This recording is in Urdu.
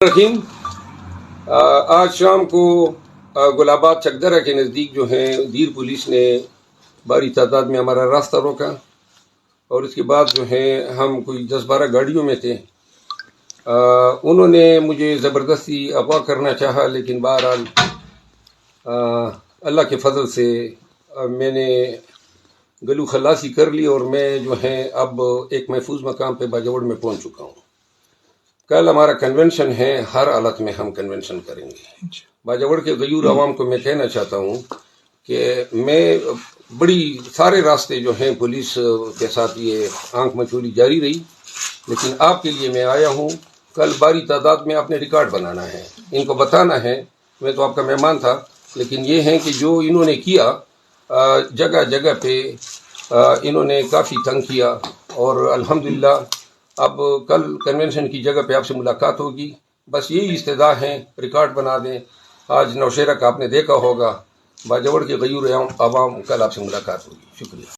رحیم آج شام کو گلاباد چکدرہ کے نزدیک جو ہیں دیر پولیس نے بڑی تعداد میں ہمارا راستہ روکا، اور اس کے بعد جو ہے ہم کوئی 10-12 گاڑیوں میں تھے۔ انہوں نے مجھے زبردستی اغوا کرنا چاہا، لیکن بہرحال اللہ کے فضل سے میں نے گلو خلاصی کر لی، اور میں جو ہے اب ایک محفوظ مقام پہ باجوڑ میں پہنچ چکا ہوں۔ کل ہمارا کنونشن ہے، ہر حالت میں ہم کنونشن کریں گے۔ باجوڑ کے غیور عوام کو میں کہنا چاہتا ہوں کہ میں بڑی سارے راستے جو ہیں پولیس کے ساتھ یہ آنکھ مچولی جاری رہی، لیکن آپ کے لیے میں آیا ہوں۔ کل باری تعداد میں آپ نے ریکارڈ بنانا ہے، ان کو بتانا ہے۔ میں تو آپ کا مہمان تھا، لیکن یہ ہے کہ جو انہوں نے کیا جگہ جگہ پہ انہوں نے کافی تنگ کیا، اور الحمدللہ اب کل کنونشن کی جگہ پہ آپ سے ملاقات ہوگی۔ بس یہی استدعا ہے، ریکارڈ بنا دیں۔ آج نوشہرہ کا آپ نے دیکھا ہوگا، باجوڑ کے غیور عوام کل آپ سے ملاقات ہوگی۔ شکریہ۔